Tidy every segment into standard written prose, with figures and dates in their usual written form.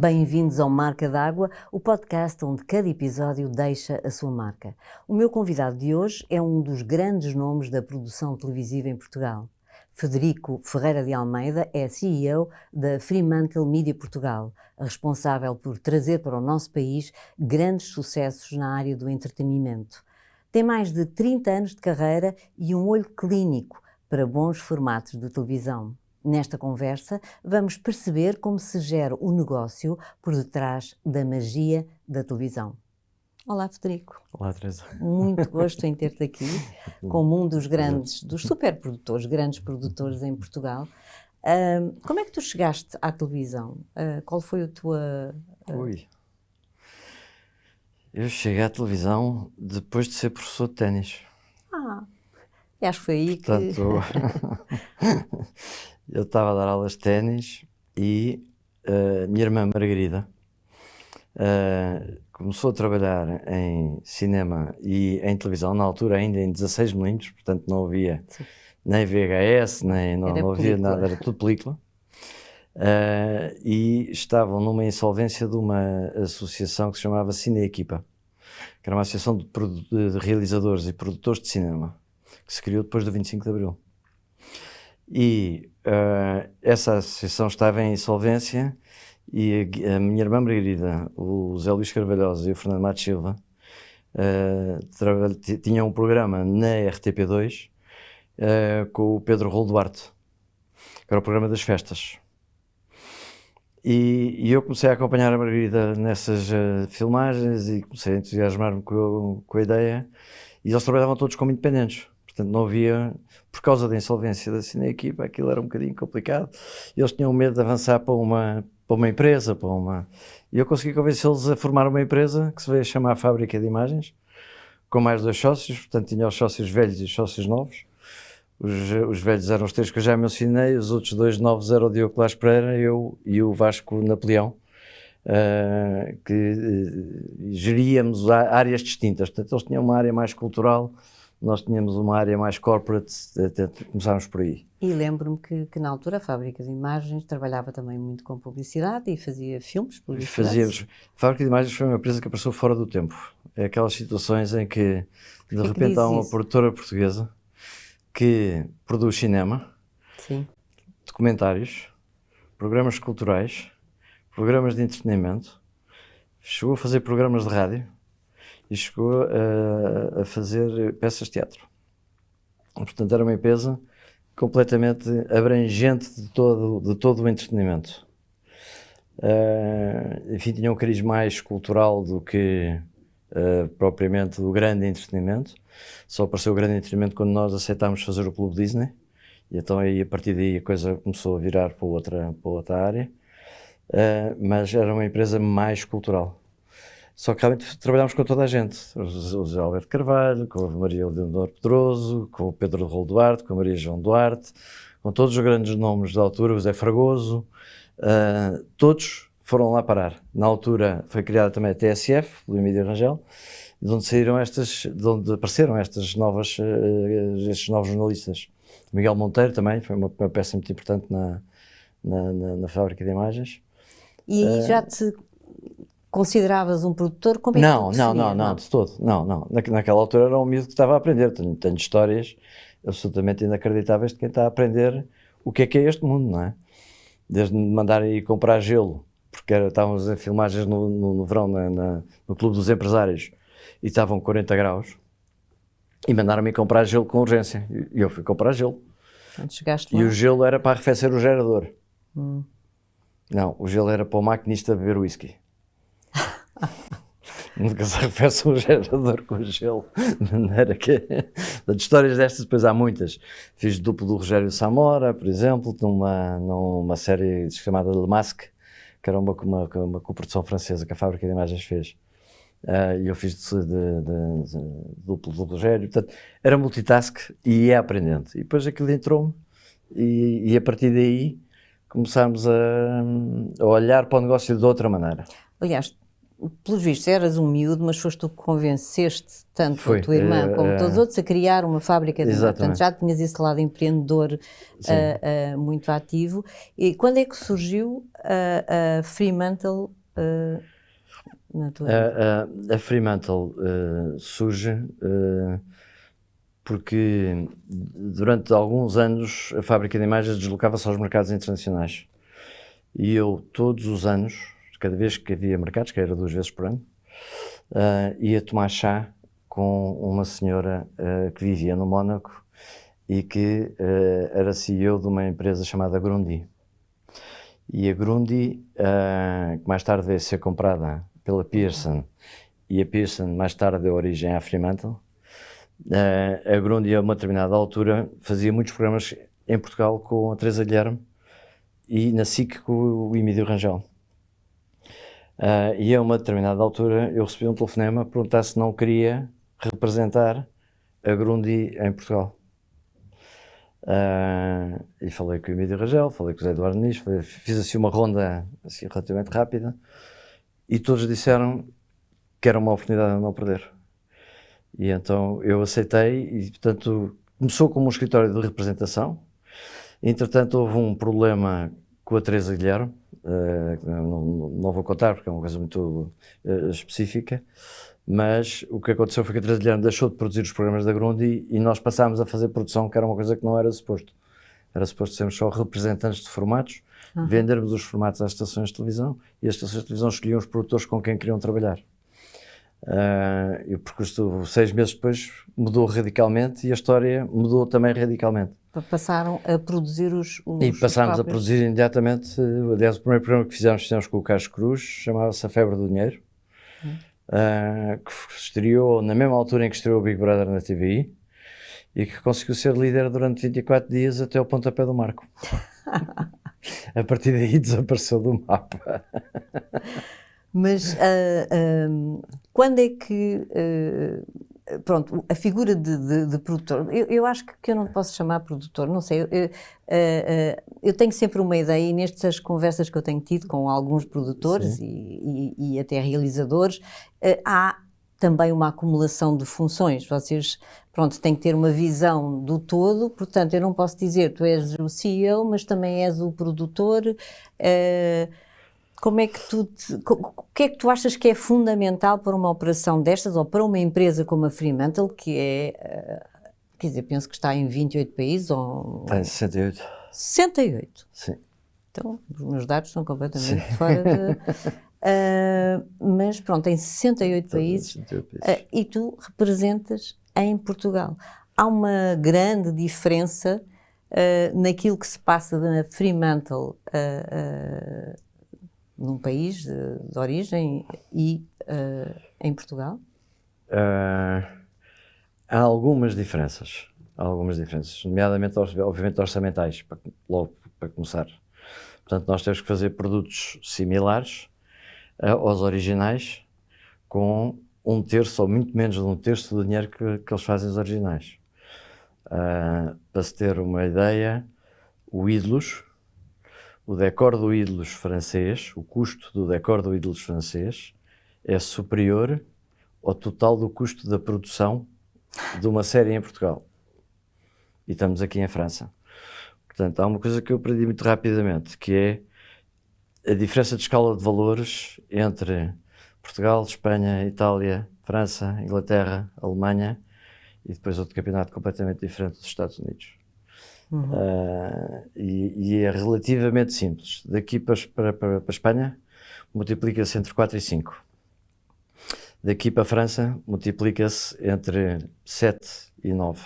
Bem-vindos ao Marca d'Água, o podcast onde cada episódio deixa a sua marca. O meu convidado de hoje é um dos grandes nomes da produção televisiva em Portugal. Frederico Ferreira de Almeida é CEO da Fremantle Media Portugal, responsável por trazer para o nosso país grandes sucessos na área do entretenimento. Tem mais de 30 anos de carreira e um olho clínico para bons formatos de televisão. Nesta conversa, vamos perceber como se gera o negócio por detrás da magia da televisão. Olá, Frederico. Olá, Teresa. Muito gosto em ter-te aqui, como um dos superprodutores, grandes produtores em Portugal. Como é que tu chegaste à televisão? Qual foi a tua... Eu cheguei à televisão depois de ser professor de ténis. Acho que foi aí Portanto, eu estava a dar aulas de ténis e a minha irmã Margarida começou a trabalhar em cinema e em televisão, na altura ainda em 16mm, portanto não havia nem VHS, não havia nada, era tudo película. E estavam numa insolvência de uma associação que se chamava Cine Equipa, que era uma associação de realizadores e produtores de cinema, que se criou depois do 25 de Abril. E essa associação estava em insolvência e a minha irmã Margarida, o Zé Luís Carvalhosa e o Fernando Matos Silva tinham um programa na RTP2 com o Pedro Rolo Duarte, que era o programa das festas. E eu comecei a acompanhar a Margarida nessas filmagens e comecei a entusiasmar-me com a ideia, e eles trabalhavam todos como independentes. Portanto, não havia, por causa da insolvência da Cine Equipa, aquilo era um bocadinho complicado. Eles tinham medo de avançar para uma empresa, E eu consegui convencê-los a formar uma empresa que se veio a chamar Fábrica de Imagens, com mais 2 sócios, portanto tinha os sócios velhos e os sócios novos. Os velhos eram os 3 que eu já mencionei, os outros 2 novos eram o Diogo Lage Pereira, eu e o Vasco Napoleão, que geríamos áreas distintas. Portanto, eles tinham uma área mais cultural, nós tínhamos uma área mais corporate, até começámos por aí. E lembro-me que na altura a Fábrica de Imagens trabalhava também muito com publicidade e fazia filmes, publicidade. A Fábrica de Imagens foi uma empresa que apareceu fora do tempo. É aquelas situações em que, de repente, há uma produtora portuguesa que produz cinema, documentários, programas culturais, programas de entretenimento, chegou a fazer programas de rádio, e chegou a fazer peças de teatro. Portanto, era uma empresa completamente abrangente de todo o entretenimento. Enfim, tinha um cariz mais cultural do que propriamente do grande entretenimento. Só apareceu o grande entretenimento quando nós aceitámos fazer o Clube Disney, e então aí, a partir daí a coisa começou a virar para outra área, mas era uma empresa mais cultural. Só que realmente trabalhámos com toda a gente, o José Alberto Carvalho, com a Maria Leonor Pedroso, com o Pedro Rolo Duarte, com a Maria João Duarte, com todos os grandes nomes da altura, o Zé Fragoso, todos foram lá parar. Na altura foi criada também a TSF, o Emílio Rangel, de onde apareceram estes novos jornalistas. O Miguel Monteiro também foi uma peça muito importante na Fábrica de Imagens. E já te consideravas um produtor? Como é que não, de todo. Não. Naquela altura era um miúdo que estava a aprender. Tenho histórias absolutamente inacreditáveis de quem está a aprender o que é este mundo, não é? Desde me mandarem ir comprar gelo, porque estávamos em filmagens no verão no Clube dos Empresários e estavam 40 graus, e mandaram-me ir comprar gelo com urgência. E eu fui comprar gelo. Onde chegaste lá? E o gelo era para arrefecer o gerador. Não, o gelo era para o maquinista beber whisky. Nunca se arrefece um gerador com gelo, de maneira que... De histórias destas depois há muitas. Fiz duplo do Rogério Samora, por exemplo, numa série chamada Le Masque, que era uma coprodução francesa que a Fábrica de Imagens fez. E eu fiz de duplo do Rogério. Portanto, era multitask e ia aprendendo. E depois aquilo entrou-me e a partir daí começámos a olhar para o negócio de outra maneira. Aliás, pelos vistos, eras um miúdo, mas foste tu que convenceste tanto Foi, a tua irmã como todos os outros a criar uma fábrica de mate. Portanto, já tinhas esse lado empreendedor muito ativo. E quando é que surgiu a Fremantle na tua vida? A Fremantle surge porque durante alguns anos a fábrica de imagens deslocava-se aos mercados internacionais. E eu, todos os anos, cada vez que havia mercados, que era 2 vezes por ano, ia tomar chá com uma senhora que vivia no Mónaco e que era CEO de uma empresa chamada Grundy. E a Grundy, que mais tarde veio a ser comprada pela Pearson, e a Pearson mais tarde deu origem à Fremantle, a Grundy, a uma determinada altura, fazia muitos programas em Portugal com a Teresa Guilherme e na SIC com o Emílio Rangel. E a uma determinada altura eu recebi um telefonema a perguntar se não queria representar a Grundy em Portugal. E falei com o Emílio Rangel, falei com o Zé Eduardo Nis, fiz assim uma ronda assim, relativamente rápida e todos disseram que era uma oportunidade a não perder. E então eu aceitei e, portanto, começou como um escritório de representação. Entretanto, houve um problema com a Teresa Guilherme, não vou contar porque é uma coisa muito específica, mas o que aconteceu foi que a Teresa Guilherme deixou de produzir os programas da Grundy e nós passámos a fazer produção, que era uma coisa que não era suposto. Era suposto sermos só representantes de formatos, vendermos os formatos às estações de televisão e as estações de televisão escolhiam os produtores com quem queriam trabalhar. E o percurso, 6 meses depois, mudou radicalmente e a história mudou também radicalmente. Passaram a produzir E passámos a produzir imediatamente. Aliás, o primeiro programa que fizemos com o Carlos Cruz, chamava-se A Febre do Dinheiro, que estreou na mesma altura em que estreou o Big Brother na TVI e que conseguiu ser líder durante 24 dias até ao pontapé do Marco. A partir daí desapareceu do mapa. Mas quando é que, pronto, a figura de produtor, eu acho que eu não posso chamar produtor, não sei, eu tenho sempre uma ideia e nestas conversas que eu tenho tido com alguns produtores e até realizadores, há também uma acumulação de funções, vocês, pronto, têm que ter uma visão do todo, portanto eu não posso dizer tu és o CEO, mas também és o produtor. Como é que o que é que tu achas que é fundamental para uma operação destas ou para uma empresa como a Fremantle, que é, quer dizer, penso que está em 28 países ou... Está em 68. 68? Sim. Então, os meus dados estão completamente fora de... mas pronto, em 68 países, e tu representas em Portugal. Há uma grande diferença naquilo que se passa na Fremantle num país de origem e em Portugal? Há algumas diferenças, nomeadamente, obviamente, orçamentais, logo para começar. Portanto, nós temos que fazer produtos similares aos originais, com 1/3 ou muito menos de 1/3 do dinheiro que eles fazem os originais. Para se ter uma ideia, o Ídolos, o decor do Ídolos francês, o custo do decor do Ídolos francês é superior ao total do custo da produção de uma série em Portugal. E estamos aqui em França. Portanto, há uma coisa que eu aprendi muito rapidamente, que é a diferença de escala de valores entre Portugal, Espanha, Itália, França, Inglaterra, Alemanha e depois outro campeonato completamente diferente dos Estados Unidos. E é relativamente simples. Daqui para a Espanha, multiplica-se entre 4 e 5. Daqui para a França, multiplica-se entre 7 e 9.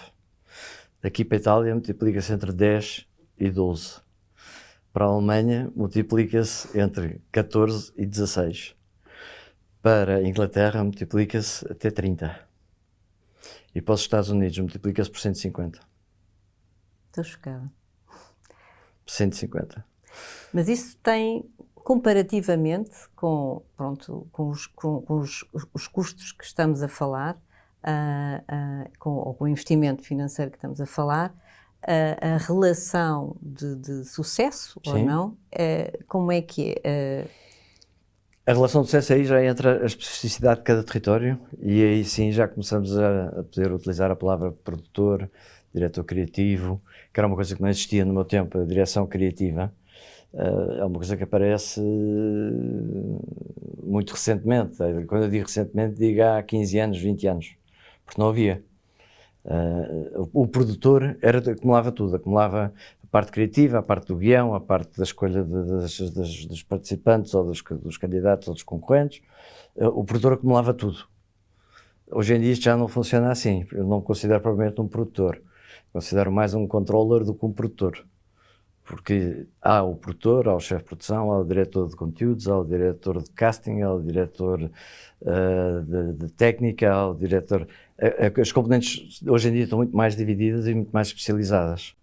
Daqui para a Itália, multiplica-se entre 10 e 12. Para a Alemanha, multiplica-se entre 14 e 16. Para a Inglaterra, multiplica-se até 30. E para os Estados Unidos, multiplica-se por 150. Estou chocada. 150. Mas isso tem, comparativamente com os custos que estamos a falar, ou com o investimento financeiro que estamos a falar, a relação de sucesso. Sim. Ou não, como é que é? A relação de sucesso aí já entra a especificidade de cada território e aí sim já começamos a poder utilizar a palavra produtor, diretor criativo, que era uma coisa que não existia no meu tempo, a direção criativa. É uma coisa que aparece muito recentemente. Quando eu digo recentemente, digo há 15 anos, 20 anos, porque não havia. O produtor acumulava tudo, acumulava a parte criativa, a parte do guião, a parte da escolha dos participantes ou dos candidatos ou dos concorrentes. O produtor acumulava tudo. Hoje em dia isto já não funciona assim. Eu não me considero propriamente um produtor. Considero mais um controller do que um produtor. Porque há o produtor, há o chefe de produção, há o diretor de conteúdos, há o diretor de casting, há o diretor de técnica, há o diretor... As componentes hoje em dia estão muito mais divididas e muito mais especializadas,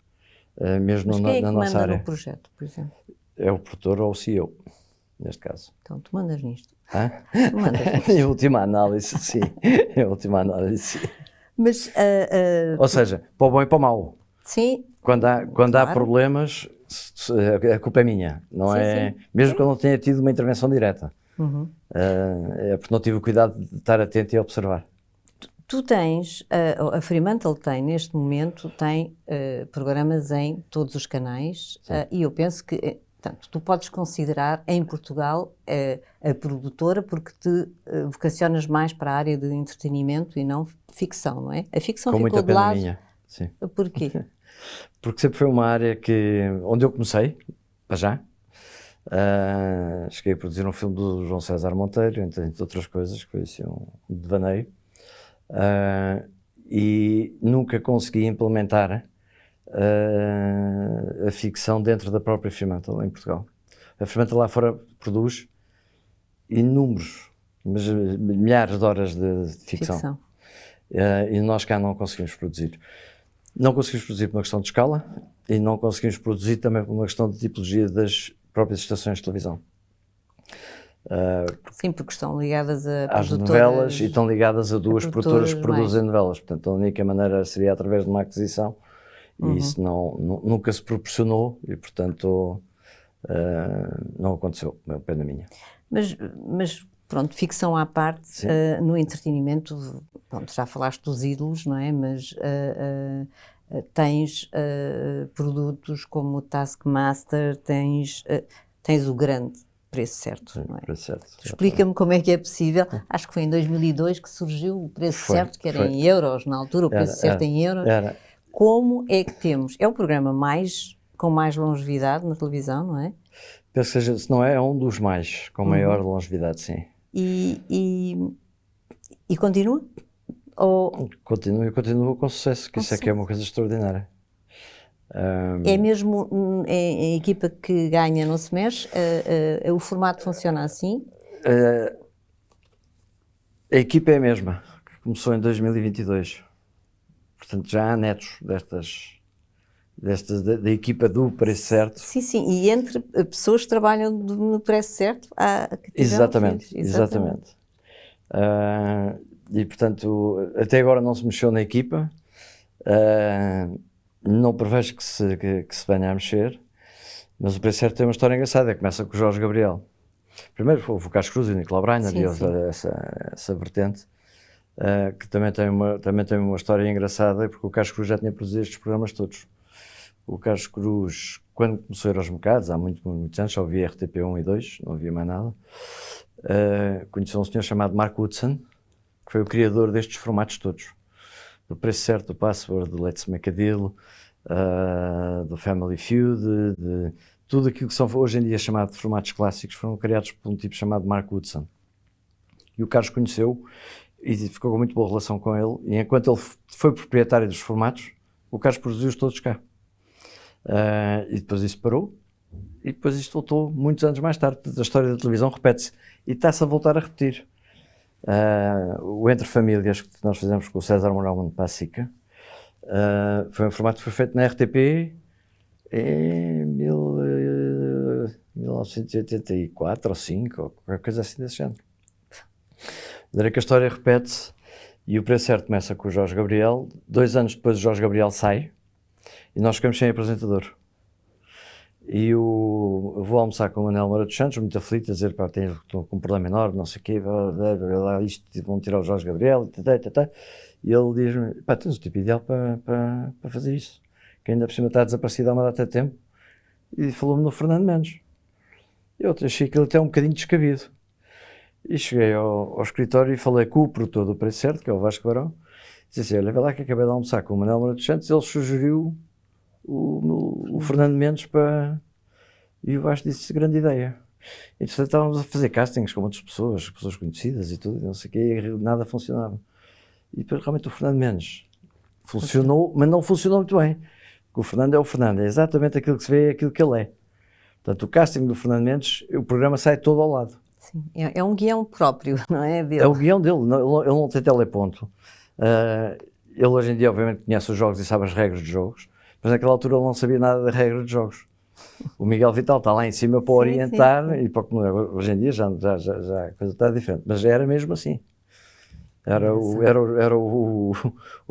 mesmo Mas quem é que na nossa manda área. no projeto, por exemplo? É o produtor ou o CEO, neste caso. Então, tu mandas nisto. Hã? Tu mandas nisto. Em última análise, sim. Em última análise, sim. Mas, Ou seja, para o bom e para o mau. sim, Quando há claro. problemas, a culpa é minha, não Sim, é? sim. Mesmo que eu não tenha tido uma intervenção direta. Uhum. É porque não tive o cuidado de estar atento e observar. Tu tens, a Fremantle tem, neste momento, tem programas em todos os canais e eu penso que, portanto, tu podes considerar em Portugal a produtora porque te vocacionas mais para a área de entretenimento e não ficção, não é? A ficção Com ficou muita de pena lado. minha. Sim. Porquê? Porque sempre foi uma área onde eu comecei, para já. Cheguei a produzir um filme do João César Monteiro, entre outras coisas, que foi assim um devaneio. E nunca consegui implementar a ficção dentro da própria Fremantle em Portugal. A Fremantle lá fora produz inúmeros, mas milhares de horas de ficção. E nós cá não conseguimos produzir. Não conseguimos produzir por uma questão de escala e não conseguimos produzir também por uma questão de tipologia das próprias estações de televisão. Sim, porque estão ligadas a às produtoras, novelas e estão ligadas a duas produtoras que produzem mais. novelas. Portanto, a única maneira seria através de uma aquisição e isso nunca se proporcionou e, portanto, não aconteceu. É pena minha. Mas pronto, ficção à parte, no entretenimento, pronto, já falaste dos ídolos, não é? Mas tens produtos como o Taskmaster, tens o grande Preço Certo, não é? Preço Certo. Explica-me como é que é possível. Acho que foi em 2002 que surgiu o Preço Certo, que era em euros, na altura, o Preço Certo em euros. Como é que temos? É o programa com mais longevidade na televisão, não é? Penso que seja, se não é um dos mais, com maior longevidade, sim. E continua? Ou... Continua com sucesso, que isso é que é uma coisa extraordinária. É mesmo a equipa que ganha, não se mexe? O formato funciona assim? A equipa é a mesma, que começou em 2022. Portanto, já há netos da equipa do Preço Certo. Sim, e entre pessoas que trabalham no Preço Certo há que Exatamente. E, portanto, até agora não se mexeu na equipa. Não prevejo que se venha a mexer, mas o Preço Certo tem uma história engraçada. Começa com o Jorge Gabriel. Primeiro foi o Carlos Cruz e o Nicolau Brainer, havia essa vertente, que também tem uma história engraçada, porque o Carlos Cruz já tinha produzido estes programas todos. O Carlos Cruz, quando começou a ir aos mercados, há muitos anos, só via RTP1 e 2, não havia mais nada, conheceu um senhor chamado Mark Woodson, que foi o criador destes formatos todos. Do Preço Certo, do Password, do Let's Make a Deal, do Family Feud, de tudo aquilo que são hoje em dia chamado de formatos clássicos, foram criados por um tipo chamado Mark Woodson. E o Carlos conheceu e ficou com muito boa relação com ele, e enquanto ele foi proprietário dos formatos, o Carlos produziu-os todos cá. E depois isso parou, e depois isto voltou muitos anos mais tarde. A história da televisão repete-se, e está-se a voltar a repetir. O Entre Famílias, que nós fizemos com o César Mourão para a SICA, foi um formato que foi feito na RTP em 1984 ou 5, ou qualquer coisa assim desse género. Daí que a história repete-se e o Preço Certo começa com o Jorge Gabriel. 2 anos depois o Jorge Gabriel sai e nós ficamos sem apresentador. E vou almoçar com o Manuel Moura dos Santos, muito aflito, a dizer, pá, estou com um problema enorme, não sei o quê, isto, vão tirar o Jorge Gabriel, e ele diz-me, pá, tens o tipo ideal para fazer isso, que ainda por cima está desaparecido há uma data de tempo, e falou-me no Fernando Mendes. Eu achei aquilo até um bocadinho descabido. E cheguei ao escritório e falei com o produtor do Preço Certo, que é o Vasco Barão, disse assim, olha, vê lá que acabei de almoçar com o Manuel Moura dos Santos, ele sugeriu o Fernando Mendes para... E o Vasco disse, grande ideia. Então estávamos a fazer castings com outras pessoas conhecidas e tudo, não sei o quê, e nada funcionava. E depois realmente o Fernando Mendes funcionou, mas não funcionou muito bem. Porque o Fernando é o Fernando, é exatamente aquilo que se vê, é aquilo que ele é. Portanto, o casting do Fernando Mendes, o programa sai todo ao lado. Sim, é um guião próprio, não é dele? É o guião dele, ele não tem teleponto. Ele hoje em dia obviamente conhece os jogos e sabe as regras dos jogos, mas naquela altura ele não sabia nada da regra dos jogos. O Miguel Vital está lá em cima para orientar, sim. E para, hoje em dia já a coisa está diferente, mas era mesmo assim. Era o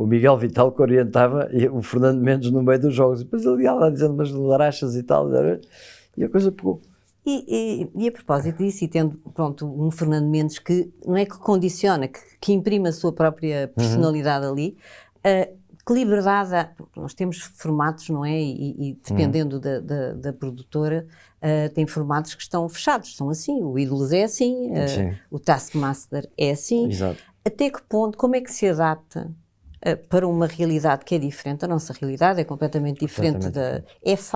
Miguel Vital que orientava e o Fernando Mendes no meio dos jogos. E depois ele ia lá dizendo umas larachas e tal, e a coisa pegou. E a propósito disso, e tendo, pronto, um Fernando Mendes que não é que condiciona, que imprime a sua própria personalidade ali, que liberdade, nós temos formatos, não é? E dependendo da produtora, tem formatos que estão fechados, são assim, o Ídolos é assim, o Taskmaster é assim. Exato. Até que ponto, como é que se adapta para uma realidade que é diferente? A nossa realidade é completamente diferente.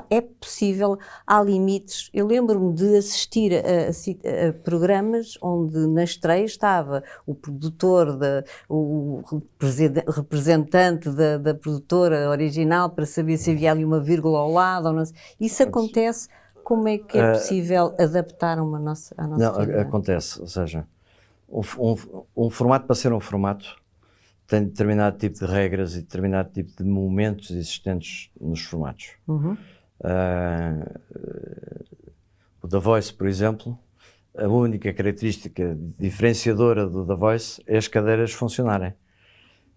É possível, há limites. Eu lembro-me de assistir a programas onde na estreia estava o produtor, o representante da produtora original para saber se havia ali uma vírgula ao lado. Ou não sei. Isso acontece, como é que é possível adaptar à nossa realidade? Não, acontece, ou seja, um formato para ser um formato tem determinado tipo de regras e determinado tipo de momentos existentes nos formatos. O The Voice, por exemplo, a única característica diferenciadora do The Voice é as cadeiras funcionarem.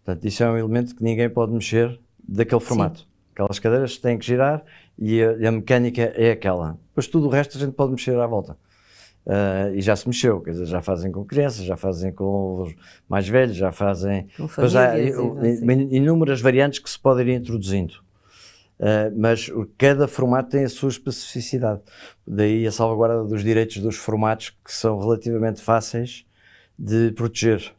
Portanto, isso é um elemento que ninguém pode mexer daquele formato. Sim. Aquelas cadeiras têm que girar e a mecânica é aquela. Depois tudo o resto a gente pode mexer à volta. E já se mexeu, quer dizer, já fazem com crianças, já fazem com os mais velhos, já fazem... Com famílias, inúmeras variantes que se podem ir introduzindo. Mas cada formato tem a sua especificidade. Daí a salvaguarda dos direitos dos formatos que são relativamente fáceis de proteger.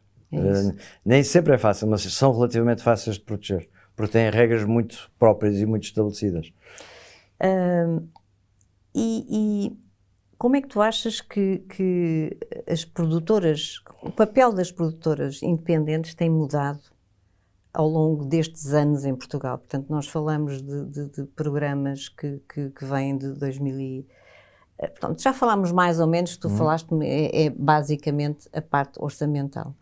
Nem sempre é fácil, mas são relativamente fáceis de proteger, porque têm regras muito próprias e muito estabelecidas. Como é que tu achas que as produtoras, o papel das produtoras independentes tem mudado ao longo destes anos em Portugal? Portanto, nós falamos de programas que vêm de 2000 portanto, já falámos mais ou menos, tu falaste, é basicamente a parte orçamental.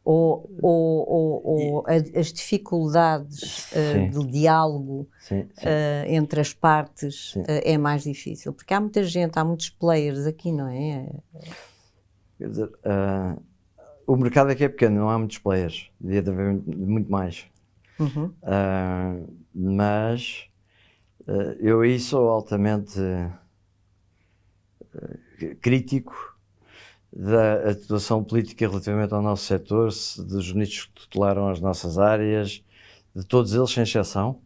Ou as dificuldades do diálogo entre as partes é mais difícil, porque há muita gente, há muitos players aqui, não é? Quer dizer, o mercado aqui é pequeno, não há muitos players, devia haver muito mais. Mas eu aí sou altamente crítico da atuação política relativamente ao nosso setor, dos ministros que tutelaram as nossas áreas, de todos eles, sem exceção,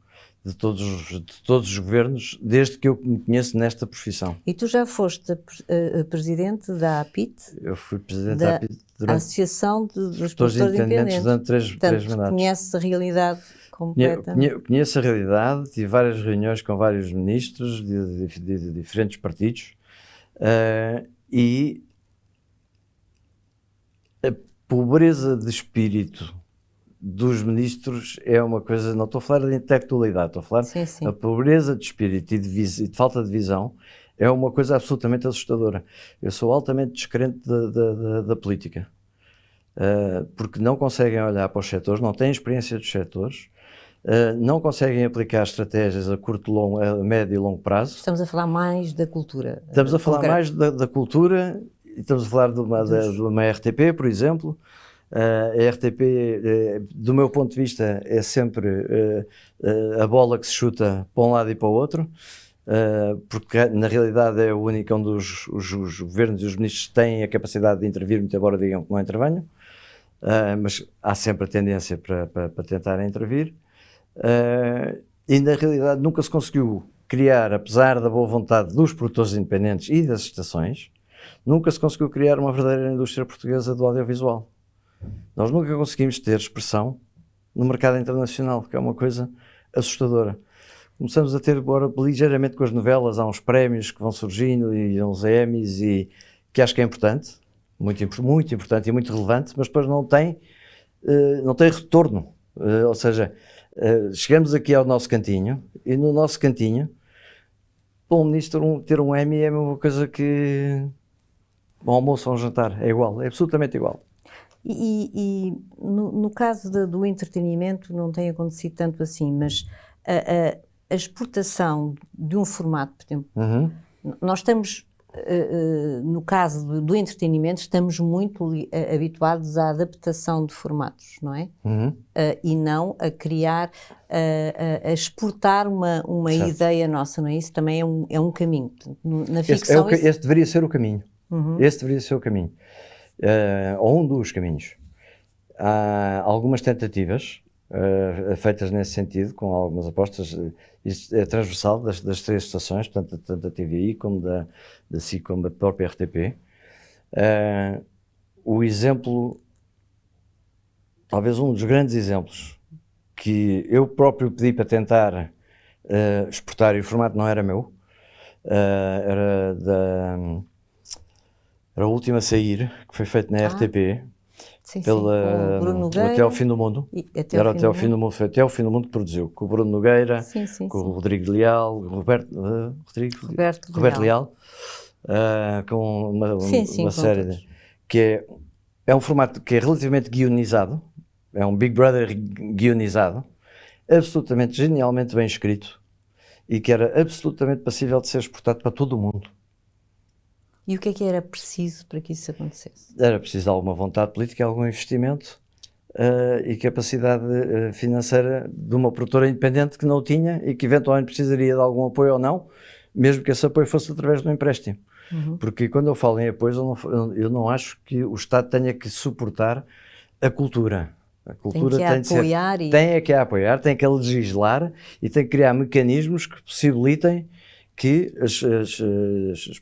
de todos os governos, desde que eu me conheço nesta profissão. E tu já foste presidente da APIT? Eu fui presidente da APIT durante... Associação dos Produtores Independentes. Durante três mandatos. Conheces a realidade completa? Conheço a realidade, tive várias reuniões com vários ministros de diferentes partidos e a pobreza de espírito dos ministros é uma coisa, não estou a falar de intelectualidade, estou a falar a pobreza de espírito e de falta de visão é uma coisa absolutamente assustadora. Eu sou altamente descrente da política, porque não conseguem olhar para os setores, não têm experiência dos setores, não conseguem aplicar estratégias a curto, a médio e longo prazo. Estamos a falar mais da cultura. Estamos a falar mais da cultura. Estamos a falar de uma RTP, por exemplo. A RTP, do meu ponto de vista, é sempre a bola que se chuta para um lado e para o outro. porque na realidade é o único onde os governos e os ministros têm a capacidade de intervir, muito embora digam que não intervenham, mas há sempre a tendência para tentar intervir. E na realidade nunca se conseguiu criar, apesar da boa vontade dos produtores independentes e das estações, nunca se conseguiu criar uma verdadeira indústria portuguesa do audiovisual. Nós nunca conseguimos ter expressão no mercado internacional, que é uma coisa assustadora. Começamos a ter agora ligeiramente com as novelas, há uns prémios que vão surgindo e uns Emmys, e que acho que é importante, muito importante e muito relevante, mas depois não tem retorno. Ou seja, chegamos aqui ao nosso cantinho, e no nosso cantinho, para um ministro ter um Emmy é a mesma coisa que um almoço ou um jantar, é igual, é absolutamente igual. E no caso do entretenimento não tem acontecido tanto assim, mas a exportação de um formato, por exemplo, nós estamos, no caso do entretenimento, estamos muito habituados à adaptação de formatos, não é? E não a criar, a exportar uma ideia nossa, não é? Isso também é um caminho. Na ficção... Esse deveria ser o caminho. Esse deveria ser o caminho. Ou um dos caminhos. Há algumas tentativas feitas nesse sentido, com algumas apostas. Isso é transversal das três estações, tanto da TVI como da SIC, como da própria RTP. O exemplo, talvez um dos grandes exemplos, que eu próprio pedi para tentar exportar, e o formato não era meu, era a última a sair, que foi feito na RTP, sim, pela Bruno Nogueira, Até ao Fim do Mundo. Era Até ao Fim do Mundo, foi Até ao Fim do Mundo que produziu, com o Bruno Nogueira, com o Rodrigo Leal, Roberto Leal, com uma série que é um formato que é relativamente guionizado, é um Big Brother guionizado, absolutamente genialmente bem escrito e que era absolutamente passível de ser exportado para todo o mundo. E o que é que era preciso para que isso acontecesse? Era preciso alguma vontade política, algum investimento e capacidade financeira de uma produtora independente que não tinha e que eventualmente precisaria de algum apoio ou não, mesmo que esse apoio fosse através de um empréstimo. Porque quando eu falo em apoios, eu não acho que o Estado tenha que suportar a cultura. A cultura tem que apoiar, tem que legislar e tem que criar mecanismos que possibilitem que as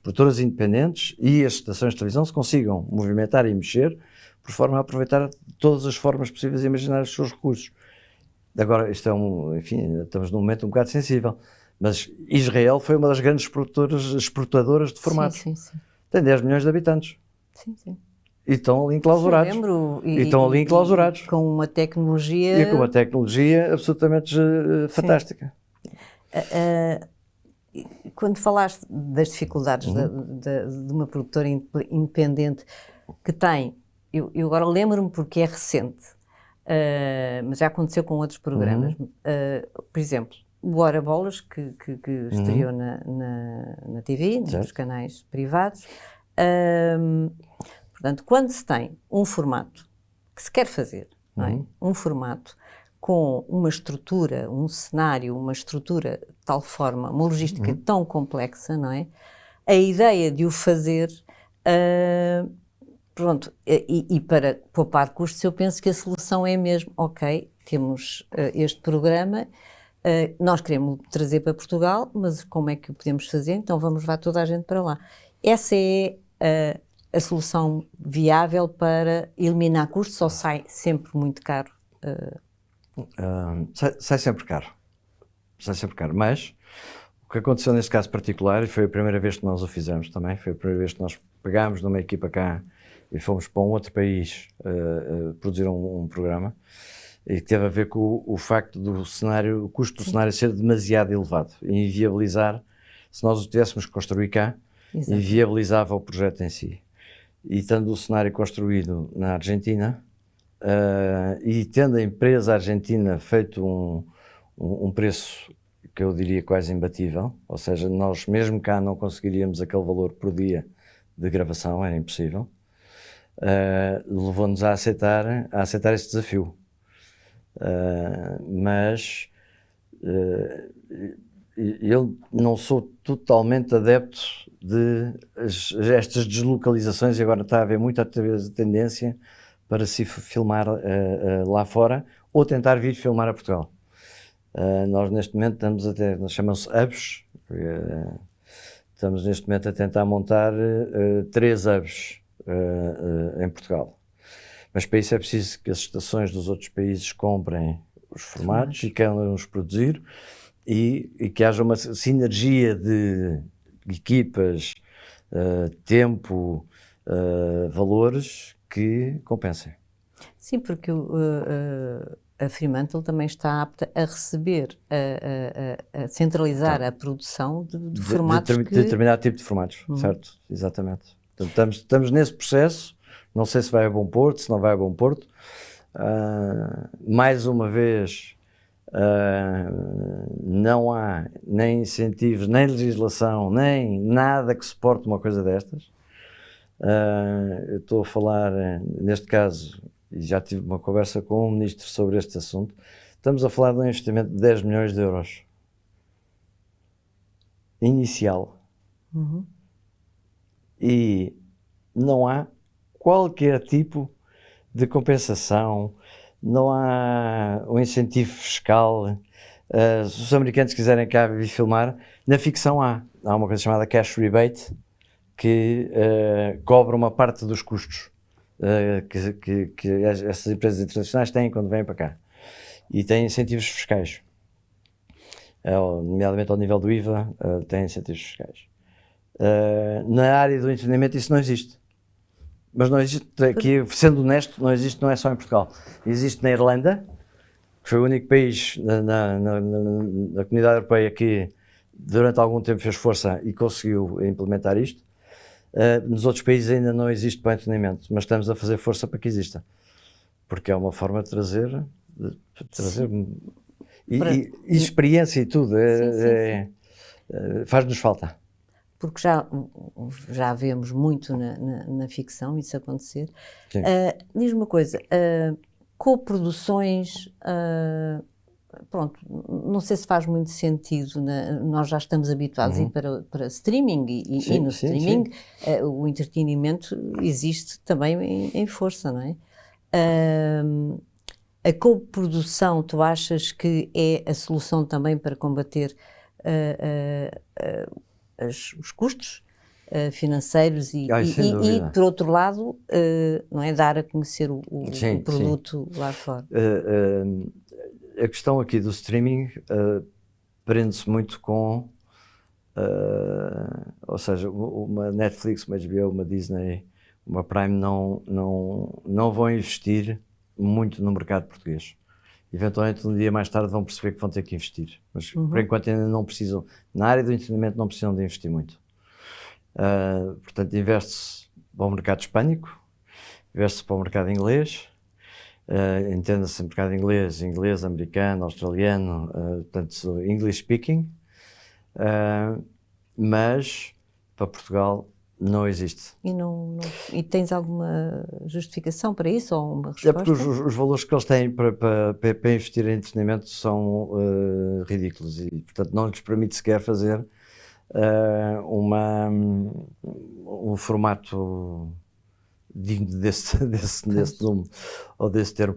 produtoras independentes e as estações de televisão se consigam movimentar e mexer por forma a aproveitar todas as formas possíveis e imaginar os seus recursos. Agora, isto é enfim, estamos num momento um bocado sensível, mas Israel foi uma das grandes exportadoras de formatos. Sim, sim, sim. Tem 10 milhões de habitantes. Sim, sim. E estão ali enclausurados. Estão ali enclausurados. Com uma tecnologia... E com uma tecnologia absolutamente fantástica. Quando falaste das dificuldades de uma produtora independente que tem, eu agora lembro-me porque é recente, mas já aconteceu com outros programas, por exemplo, o Hora Bolas, que estreou na TV, nos canais privados. Portanto, quando se tem um formato que se quer fazer, não é? Um formato com uma estrutura, um cenário, uma estrutura de tal forma, uma logística tão complexa, não é? A ideia de o fazer, pronto, e para poupar custos, eu penso que a solução é mesmo, ok, temos este programa, nós queremos trazer para Portugal, mas como é que o podemos fazer? Então vamos levar toda a gente para lá. Essa é a solução viável para eliminar custos ou sai sempre muito caro? Sai sempre caro, mas o que aconteceu neste caso particular, e foi a primeira vez que nós o fizemos também, foi a primeira vez que nós pegámos numa equipa cá e fomos para um outro país produzir um programa, e que teve a ver com o facto do cenário, o custo do cenário ser demasiado elevado e inviabilizar, se nós o tivéssemos que construir cá, inviabilizava o projeto em si. E tendo o cenário construído na Argentina, e tendo a empresa argentina feito um preço que eu diria quase imbatível, ou seja, nós mesmo cá não conseguiríamos aquele valor por dia de gravação, era impossível, levou-nos a aceitar esse desafio. Mas eu não sou totalmente adepto de estas deslocalizações, e agora está a haver muita tendência para se filmar lá fora ou tentar vir filmar a Portugal. Nós neste momento chamam-se hubs, estamos neste momento a tentar montar 3 hubs em Portugal. Mas para isso é preciso que as estações dos outros países comprem os formatos e queiram os produzir e que haja uma sinergia de equipas, tempo, valores que compensem. Sim, porque a Fremantle também está apta a receber, a centralizar a produção de formatos de determinado tipo de formatos, certo? Exatamente. Portanto, estamos nesse processo. Não sei se vai a bom porto, se não vai a bom porto. Mais uma vez, não há nem incentivos, nem legislação, nem nada que suporte uma coisa destas. Eu estou a falar, neste caso, e já tive uma conversa com o ministro sobre este assunto, estamos a falar de um investimento de 10 milhões de euros. Inicial. E não há qualquer tipo de compensação, não há um incentivo fiscal. Se os americanos quiserem cá vir filmar, na ficção há uma coisa chamada cash rebate, que cobra uma parte dos custos que essas empresas internacionais têm quando vêm para cá. E têm incentivos fiscais. Nomeadamente ao nível do IVA, têm incentivos fiscais. Na área do entretenimento isso não existe. Mas não existe, aqui, sendo honesto, não existe, não é só em Portugal. Existe na Irlanda, que foi o único país na Comunidade Europeia que durante algum tempo fez força e conseguiu implementar isto. Nos outros países ainda não existe para o entretenimento, mas estamos a fazer força para que exista. Porque é uma forma de trazer e experiência e tudo. Faz-nos falta. Porque já vemos muito na ficção isso acontecer. Diz-me uma coisa, coproduções, pronto, não sei se faz muito sentido, nós já estamos habituados a ir para streaming e no streaming o entretenimento existe também em força, não é? A coprodução, tu achas que é a solução também para combater os custos financeiros e, por outro lado, não é, dar a conhecer o produto lá fora? A questão aqui do streaming prende-se muito com, ou seja, uma Netflix, uma HBO, uma Disney, uma Prime não vão investir muito no mercado português. Eventualmente, um dia mais tarde vão perceber que vão ter que investir, mas por enquanto ainda não precisam, na área do entretenimento não precisam de investir muito. Portanto, investe-se para o mercado hispânico, investe-se para o mercado inglês, entenda-se mercado inglês, americano, australiano, portanto, English speaking, mas para Portugal não existe. E tens alguma justificação para isso ou uma resposta? É porque os valores que eles têm para investir em entretenimento são ridículos e, portanto, não lhes permite sequer fazer um formato digno desse nome ou desse termo.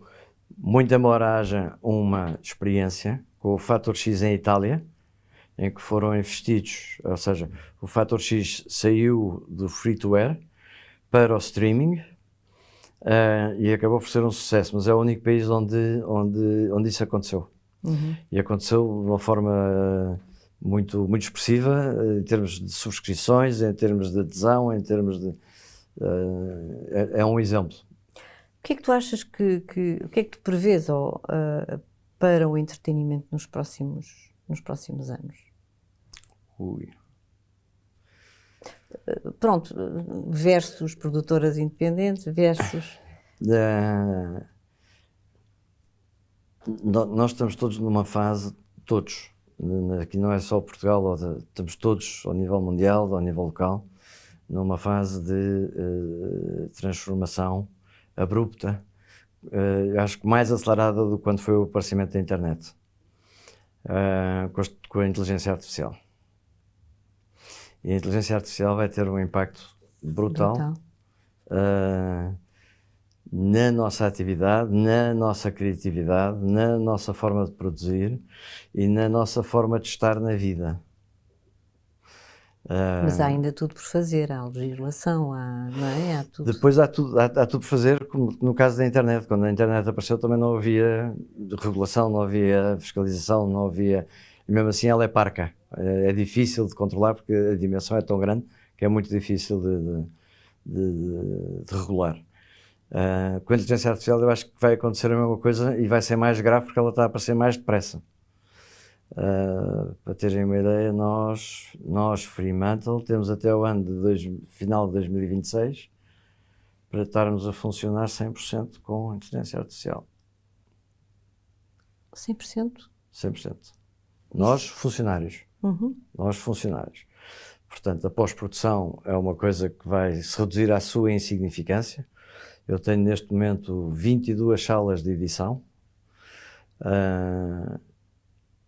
Muito embora haja uma experiência com o Fator X em Itália, em que foram investidos, ou seja, o Fator X saiu do free-to-air para o streaming e acabou por ser um sucesso, mas é o único país onde isso aconteceu. E aconteceu de uma forma muito, muito expressiva, em termos de subscrições, em termos de adesão, em termos de... é um exemplo. O que é que tu achas o que é que tu prevês para o entretenimento nos próximos anos? Pronto, versus produtoras independentes, versus... Nós estamos todos numa fase, aqui não é só Portugal, estamos todos ao nível mundial, ao nível local, numa fase de transformação abrupta, acho que mais acelerada do que quando foi o aparecimento da internet. com a inteligência artificial. E a inteligência artificial vai ter um impacto brutal. Na nossa atividade, na nossa criatividade, na nossa forma de produzir e na nossa forma de estar na vida. Mas há ainda tudo por fazer, há legislação, não é? Há tudo. Depois há tudo por fazer, como no caso da internet. Quando a internet apareceu também não havia regulação, não havia fiscalização, não havia... E mesmo assim ela é parca. É difícil de controlar porque a dimensão é tão grande que é muito difícil de regular. Com a inteligência artificial eu acho que vai acontecer a mesma coisa e vai ser mais grave porque ela está a aparecer mais depressa. Para terem uma ideia, nós Fremantle temos até o ano final de 2026 para estarmos a funcionar 100% com a inteligência artificial. 100%? 100%. Nós, funcionários. Nós, funcionários. Portanto, a pós-produção é uma coisa que vai se reduzir à sua insignificância. Eu tenho neste momento 22 salas de edição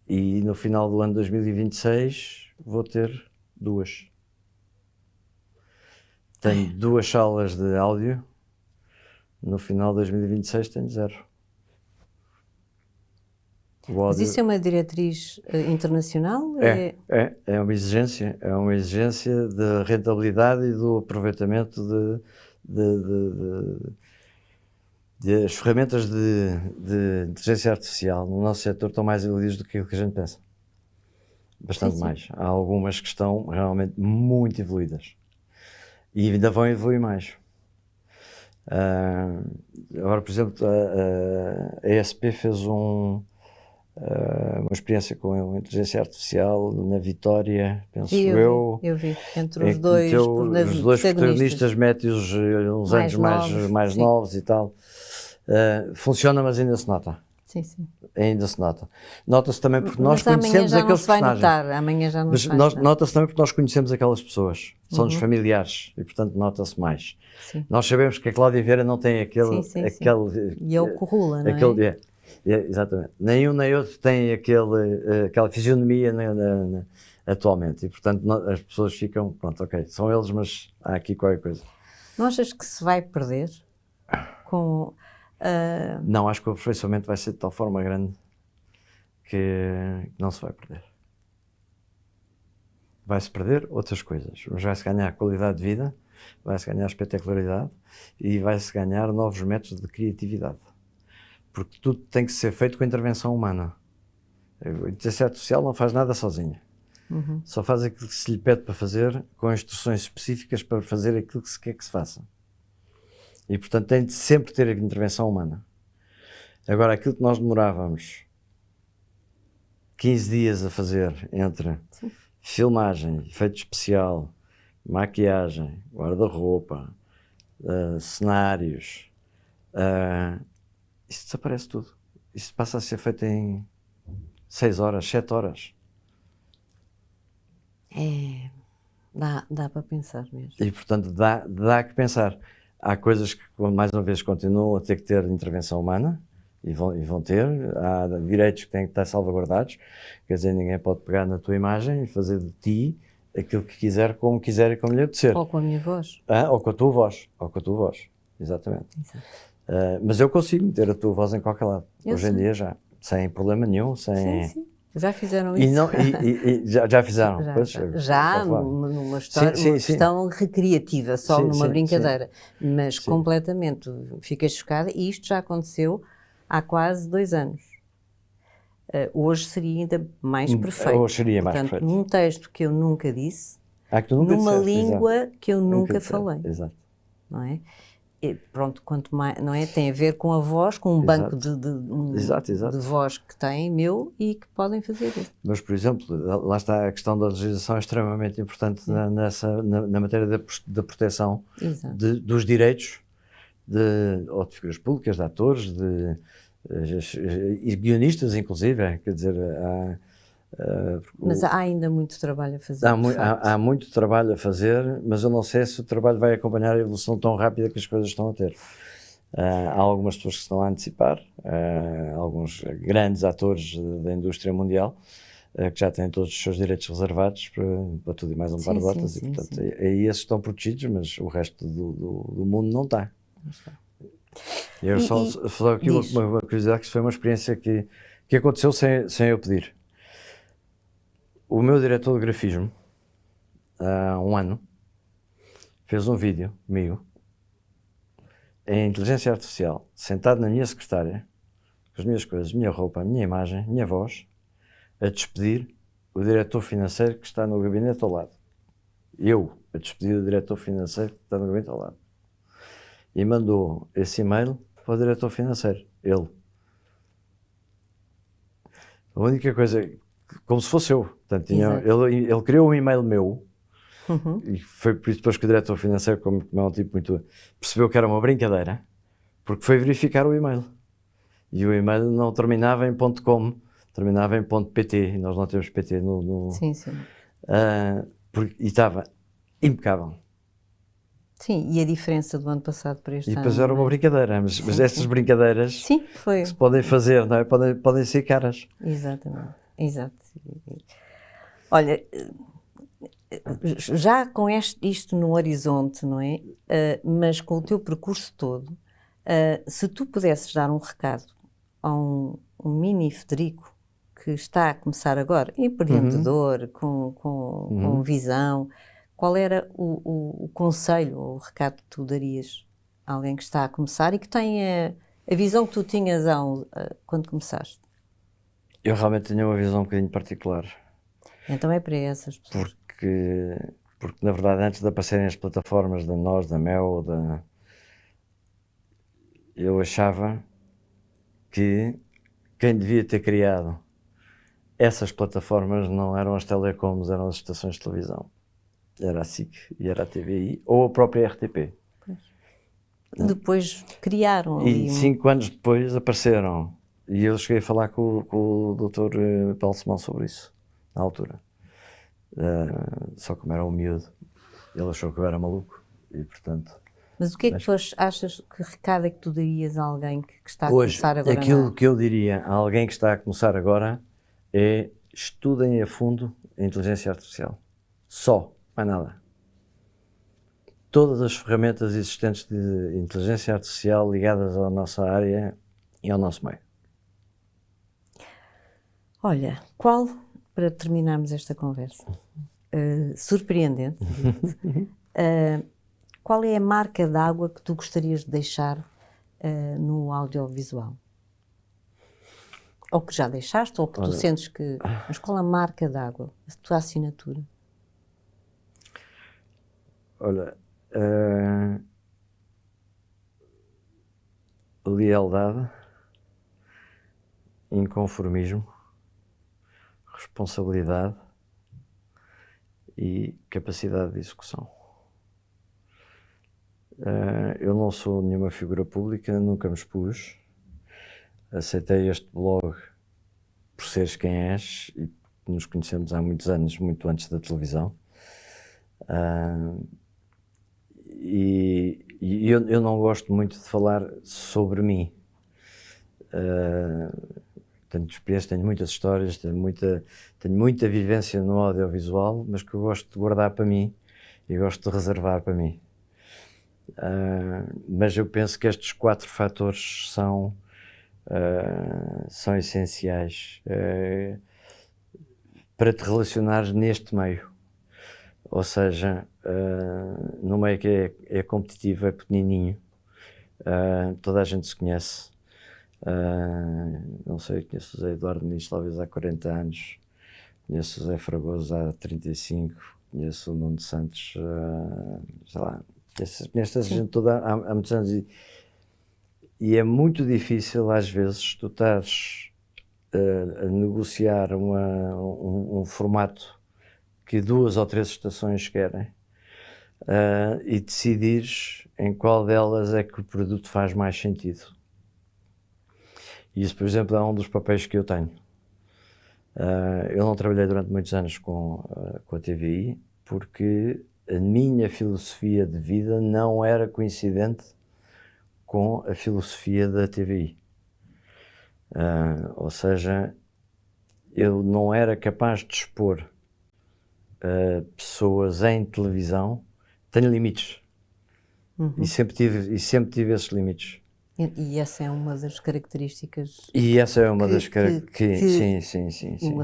e no final do ano 2026 vou ter 2. Tenho 2 salas de áudio, no final de 2026 tenho 0. Mas isso é uma diretriz internacional? É uma exigência de rentabilidade e do aproveitamento as ferramentas de inteligência artificial no nosso setor estão mais evoluídas do que aquilo que a gente pensa. Bastante mais. Há algumas que estão realmente muito evoluídas. E ainda vão evoluir mais. Agora, por exemplo, a ESP fez uma experiência com a inteligência artificial na Vitória, penso eu. Eu vi. Entre os dois protagonistas, mete-os uns anos mais novos e tal. Funciona, mas ainda se nota. Sim, sim. Ainda se nota. Nota-se também porque nós conhecemos aqueles personagens. Amanhã já não mas se vai notar. Nota-se também porque nós conhecemos aquelas pessoas. São-nos familiares e, portanto, nota-se mais. Sim. Nós sabemos que a Cláudia Vieira não tem aquele... Sim. E é o Corrula, não é? Exatamente. Nenhum nem outro tem aquela fisionomia atualmente e, portanto, as pessoas ficam, pronto, ok, são eles, mas há aqui qualquer coisa. Não achas que se vai perder com... Não, acho que o aperfeiçoamento vai ser de tal forma grande que não se vai perder. Vai-se perder outras coisas, mas vai-se ganhar qualidade de vida, vai-se ganhar espetacularidade e vai-se ganhar novos métodos de criatividade. Porque tudo tem que ser feito com a intervenção humana. A inteligência artificial não faz nada sozinha. Só faz aquilo que se lhe pede para fazer, com instruções específicas para fazer aquilo que se quer que se faça. E, portanto, tem de sempre ter a intervenção humana. Agora, aquilo que nós demorávamos 15 dias a fazer entre filmagem, efeito especial, maquiagem, guarda-roupa, cenários, isso desaparece tudo. Isso passa a ser feito em 6 horas, 7 horas. Dá para pensar mesmo. E, portanto, dá que pensar. Há coisas que, mais uma vez, continuam a ter que ter intervenção humana, e vão ter. Há direitos que têm que estar salvaguardados. Quer dizer, ninguém pode pegar na tua imagem e fazer de ti aquilo que quiser, como quiser e como lhe apetecer. Ou com a minha voz. Ou com a tua voz. Exatamente. Exato. Mas eu consigo meter a tua voz em qualquer lado. Hoje em sei. dia já. Sem problema nenhum. Sim. Já fizeram isso. Já fizeram. Numa história, uma questão recreativa, só numa brincadeira. Mas completamente, fiquei chocada e isto já aconteceu há quase 2 anos. Hoje seria ainda mais perfeito. Hoje seria mais perfeito. Num texto que eu nunca disse, que tu nunca numa disseste, língua exato. que eu nunca falei. Exato. Não é? E pronto, quanto mais, não é? Tem a ver com a voz, com um banco de voz que tem, meu, e que podem fazer isso. Mas, por exemplo, lá está a questão da legislação é extremamente importante na matéria da proteção dos direitos de figuras públicas, de atores, e guionistas, inclusive, quer dizer... Mas há ainda muito trabalho a fazer. Há muito trabalho a fazer, mas eu não sei se o trabalho vai acompanhar a evolução tão rápida que as coisas estão a ter. Há algumas pessoas que se estão a antecipar, alguns grandes atores da indústria mundial, que já têm todos os seus direitos reservados para tudo e mais um par de botas, e portanto aí esses estão protegidos, mas o resto do mundo não está. Eu só aqui uma curiosidade, que isso foi uma experiência que aconteceu sem eu pedir. O meu diretor de grafismo, há um ano, fez um vídeo comigo, em inteligência artificial, sentado na minha secretária, com as minhas coisas, minha roupa, a minha imagem, minha voz, a despedir o diretor financeiro que está no gabinete ao lado. Eu a despedir o diretor financeiro que está no gabinete ao lado. E mandou esse e-mail para o diretor financeiro, ele. A única coisa, como se fosse eu. Portanto, ele criou um e-mail meu, e foi por isso depois que o diretor financeiro, como é um tipo muito, percebeu que era uma brincadeira, porque foi verificar o e-mail. E o e-mail não terminava em .com, terminava em .pt, e nós não temos PT no... Sim. E estava impecável. Sim, e a diferença do ano passado para este ano? E depois era uma brincadeira, mas estas brincadeiras que se podem fazer, não é? Podem ser caras. Exatamente, exato. Olha, já com isto no horizonte, não é? Mas com o teu percurso todo, se tu pudesses dar um recado a um mini Federico que está a começar agora, empreendedor, com visão, qual era o conselho ou o recado que tu darias a alguém que está a começar e que tem a visão que tu tinhas quando começaste? Eu realmente tenho uma visão um bocadinho particular. Então é para essas pessoas. Porque na verdade, antes de aparecerem as plataformas da Nós, da Mel, eu achava que quem devia ter criado essas plataformas não eram as telecoms, eram as estações de televisão. Era a SIC e era a TVI, ou a própria RTP. Depois criaram ali... E 5 anos depois apareceram. E eu cheguei a falar com o Dr. Paulo Simão sobre isso, na altura. Só como era um miúdo, ele achou que eu era maluco. E, portanto... Mas o que é que tu achas, que recado é que tu darias a alguém que está a começar agora? Aquilo que eu diria a alguém que está a começar agora é: estudem a fundo a inteligência artificial. Só, mais nada. Todas as ferramentas existentes de inteligência artificial ligadas à nossa área e ao nosso meio. Olha, para terminarmos esta conversa, surpreendente, qual é a marca d'água que tu gostarias de deixar no audiovisual? Ou que já deixaste, ou que tu sentes que... Mas qual a marca d'água, a tua assinatura? Olha, lealdade, inconformismo, responsabilidade e capacidade de execução. Eu não sou nenhuma figura pública, nunca me expus. Aceitei este blog por seres quem és e nos conhecemos há muitos anos, muito antes da televisão. E eu não gosto muito de falar sobre mim. Tenho experiência, tenho muitas histórias, tenho muita vivência no audiovisual, mas que eu gosto de guardar para mim e gosto de reservar para mim. Mas eu penso que estes 4 fatores são essenciais para te relacionares neste meio. Ou seja, no meio que é competitivo, é pequenininho, toda a gente se conhece. Não sei, conheço o Zé Eduardo Muniz talvez há 40 anos, conheço o Zé Fragoso há 35, conheço o Nuno Santos, sei lá, conheço essa gente toda há muitos anos, e é muito difícil às vezes tu estás a negociar um formato que 2 ou 3 estações querem, e decidires em qual delas é que o produto faz mais sentido. E isso, por exemplo, é um dos papéis que eu tenho. Eu não trabalhei durante muitos anos com a TVI, porque a minha filosofia de vida não era coincidente com a filosofia da TVI. Ou seja, eu não era capaz de expor pessoas em televisão. Tenho limites. E sempre tive esses limites. E essa é uma das características. E essa é uma das sim. Sim.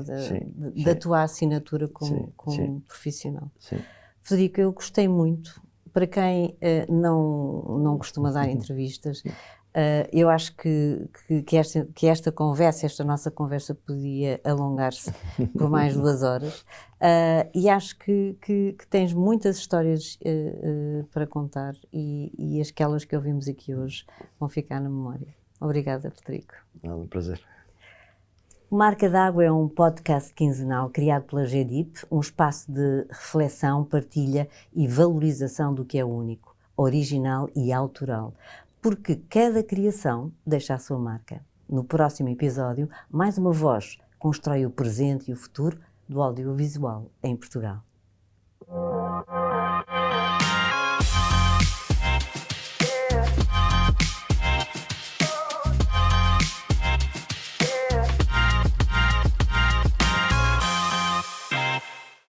Da tua assinatura como profissional. Sim. Frederico, eu gostei muito. Para quem não costuma dar entrevistas, eu acho que esta conversa, esta nossa conversa podia alongar-se por mais 2 horas, e acho que tens muitas histórias para contar e aquelas que ouvimos aqui hoje vão ficar na memória. Obrigada, Frederico. É um prazer. Marca d'Água é um podcast quinzenal criado pela GEDIP, um espaço de reflexão, partilha e valorização do que é único, original e autoral, porque cada criação deixa a sua marca. No próximo episódio, mais uma voz constrói o presente e o futuro do audiovisual em Portugal.